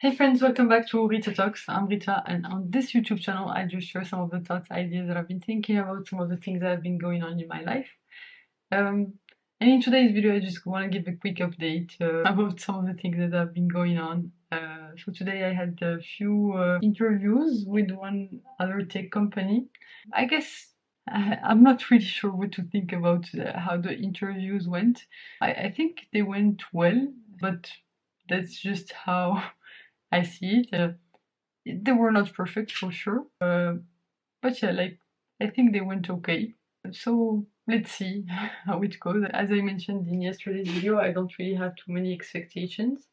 Hey friends, welcome back to Rita Talks. I'm Rita, and on this YouTube channel, I just share some of the thoughts, ideas that I've been thinking about, some of the things that have been going on in my life. And in today's video, I just want to give a quick update about some of the things that have been going on. So today I had a few interviews with one other tech company. I guess I'm not really sure what to think about how the interviews went. I think they went well, but that's just how I see it. They were not perfect for sure, but yeah, like I think they went okay. So let's see how it goes. As I mentioned in yesterday's video, I don't really have too many expectations.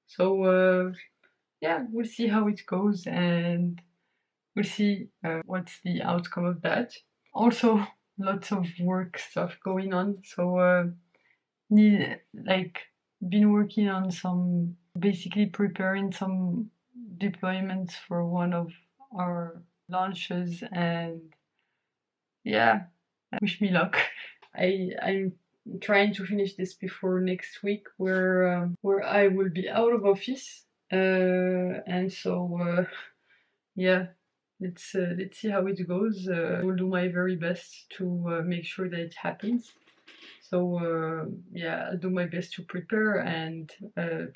So yeah, we'll see how it goes and we'll see what's the outcome of that. Also, lots of work stuff going on. So been working on some, basically preparing some deployments for one of our launches, and yeah, wish me luck. I'm trying to finish this before next week, where I will be out of office, and so yeah, let's see how it goes. I will do my very best to make sure that it happens. So yeah, I'll do my best to prepare and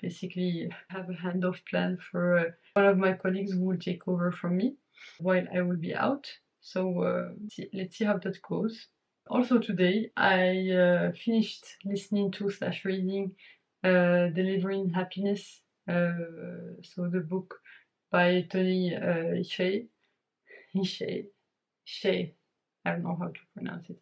basically have a handoff plan for one of my colleagues who will take over from me while I will be out. So let's see how that goes. Also today, I finished listening to / reading Delivering Happiness, so the book by Tony Hsieh. Hsieh. I don't know how to pronounce it.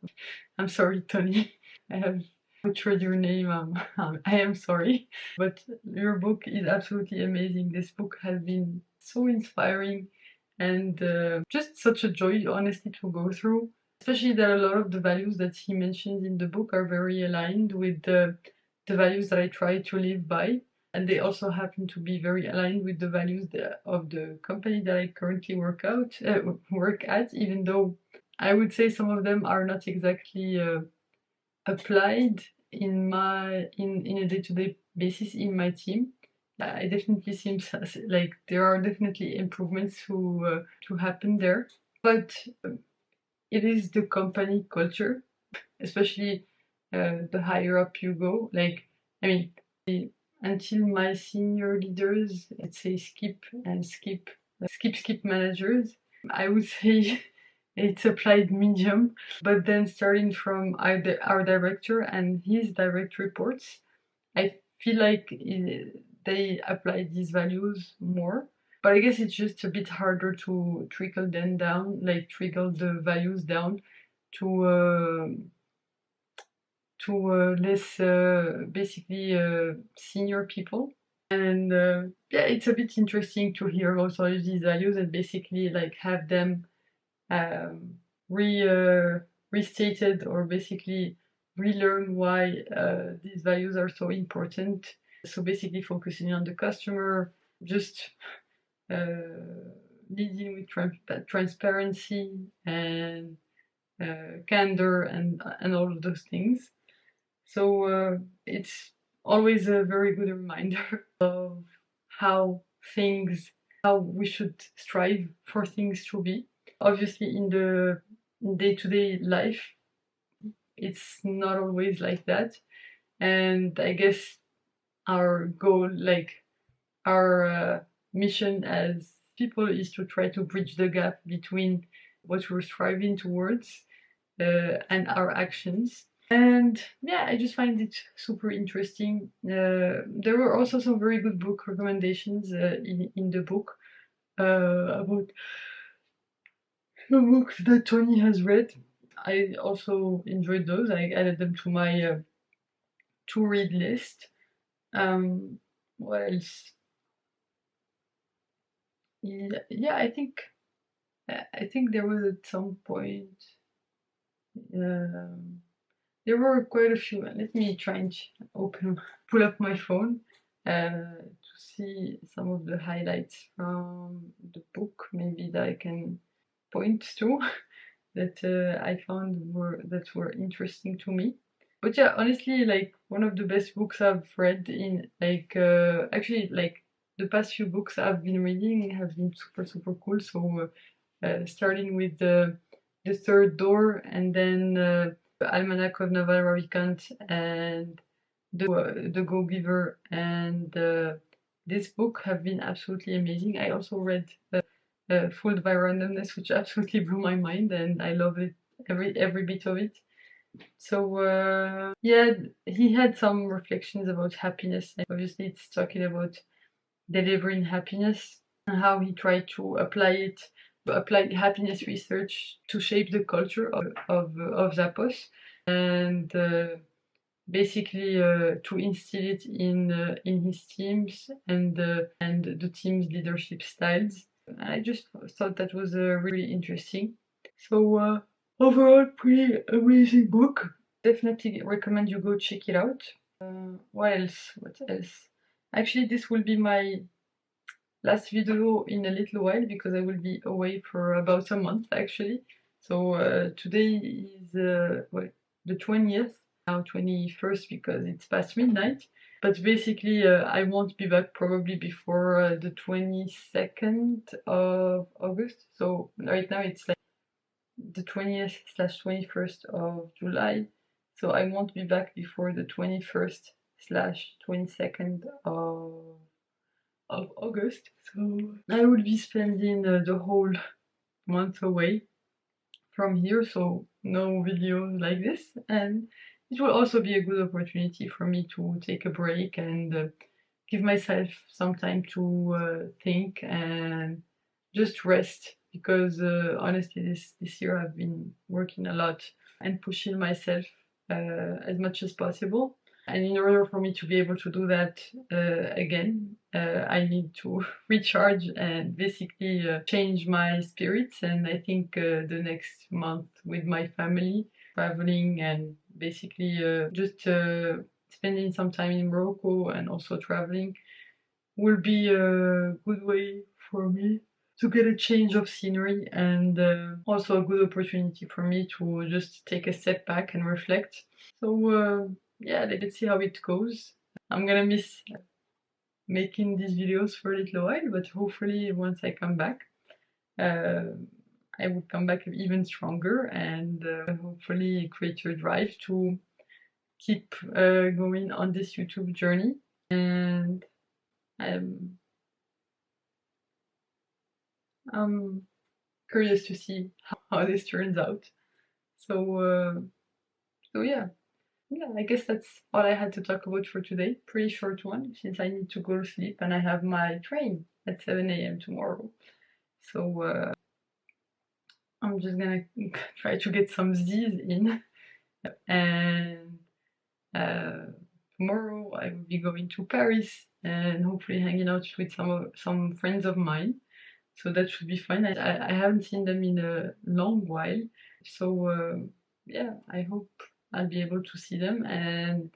I'm sorry, Tony. I have butchered your name. I am sorry. But your book is absolutely amazing. This book has been so inspiring and just such a joy, honestly, to go through. Especially that a lot of the values that he mentions in the book are very aligned with the values that I try to live by. And they also happen to be very aligned with the values of the company that I currently work at, even though I would say some of them are not exactly applied in a day-to-day basis in my team. It definitely seems like there are definitely improvements to happen there, but it is the company culture, especially the higher up you go. Like, I mean, until my senior leaders, let's say skip managers, I would say it's applied medium. But then starting from our director and his direct reports, I feel like they apply these values more. But I guess it's just a bit harder to trickle them down, like trickle the values down to less basically senior people. And yeah, it's a bit interesting to hear about all of these values and basically like have them um, restated, or basically relearn why these values are so important. So basically focusing on the customer, just leading with transparency and candor and all of those things. So it's always a very good reminder of how we should strive for things to be. Obviously, in the day-to-day life, it's not always like that. And I guess our goal, like our mission as people, is to try to bridge the gap between what we're striving towards and our actions. And yeah, I just find it super interesting. There were also some very good book recommendations in the book about the books that Tony has read. I also enjoyed those. I added them to my to read list. What else? Yeah, I think there was at some point. There were quite a few. Let me try and pull up my phone to see some of the highlights from the book, maybe that I can point to that I found that were interesting to me. But yeah, honestly, like one of the best books I've read in actually like the past few books I've been reading have been super cool. So starting with the Third Door, and then Almanac of Naval Ravikant, and the Go-Giver, and this book have been absolutely amazing. I also read Fooled by Randomness, which absolutely blew my mind, and I love it, every bit of it. So yeah, he had some reflections about happiness. Obviously, it's talking about delivering happiness and how he tried to apply happiness research to shape the culture of Zappos, and basically to instill it in his teams and the team's leadership styles. I just thought that was really interesting. So overall, pretty amazing book. Definitely recommend you go check it out. What else? What else? Actually, this will be my last video in a little while because I will be away for about a month actually. So today is the 20th, now 21st because it's past midnight. But basically I won't be back probably before the 22nd of August. So right now it's like the 20th/21st of July. So I won't be back before the 21st/22nd of August. So I will be spending the whole month away from here, so no videos like this, and it will also be a good opportunity for me to take a break and give myself some time to think and just rest, because honestly this year I've been working a lot and pushing myself as much as possible. And in order for me to be able to do that again, I need to recharge and basically change my spirits. And I think the next month with my family, traveling and basically just spending some time in Morocco and also traveling will be a good way for me to get a change of scenery, and also a good opportunity for me to just take a step back and reflect. So yeah, let's see how it goes. I'm gonna miss making these videos for a little while, but hopefully once I come back, I will come back even stronger and hopefully create your drive to keep going on this YouTube journey. And I'm curious to see how this turns out. So yeah. Yeah, I guess that's all I had to talk about for today. Pretty short one, since I need to go to sleep and I have my train at 7 a.m. tomorrow. So I'm just gonna try to get some Z's in. And tomorrow I will be going to Paris and hopefully hanging out with some friends of mine. So that should be fun. I haven't seen them in a long while. So yeah, I hope I'll be able to see them, and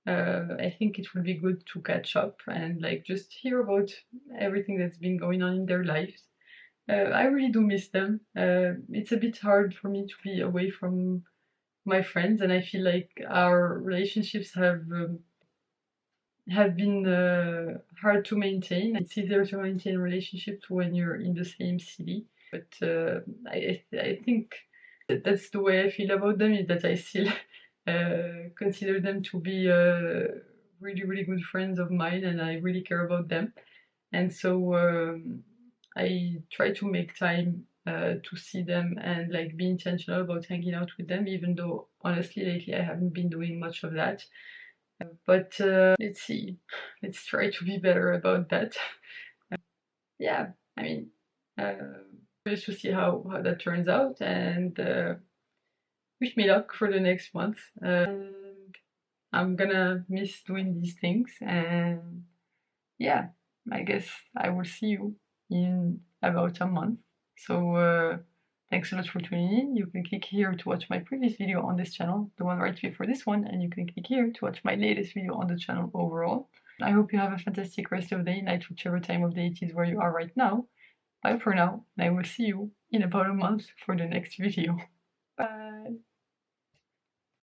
I think it will be good to catch up and like just hear about everything that's been going on in their lives. I really do miss them. It's a bit hard for me to be away from my friends, and I feel like our relationships have been hard to maintain. It's easier to maintain relationships when you're in the same city, but I think that's the way I feel about them, is that I still consider them to be really good friends of mine, and I really care about them. And so I try to make time to see them and like be intentional about hanging out with them, even though honestly lately I haven't been doing much of that. But let's see, let's try to be better about that. Yeah, I mean, just to see how that turns out, and wish me luck for the next month. And I'm gonna miss doing these things, and yeah, I guess I will see you in about a month. So thanks so much for tuning in. You can click here to watch my previous video on this channel, the one right before this one, and you can click here to watch my latest video on the channel overall. I hope you have a fantastic rest of the day, night, whichever time of day it is where you are right now. Bye for now, and I will see you in about a month for the next video. Bye!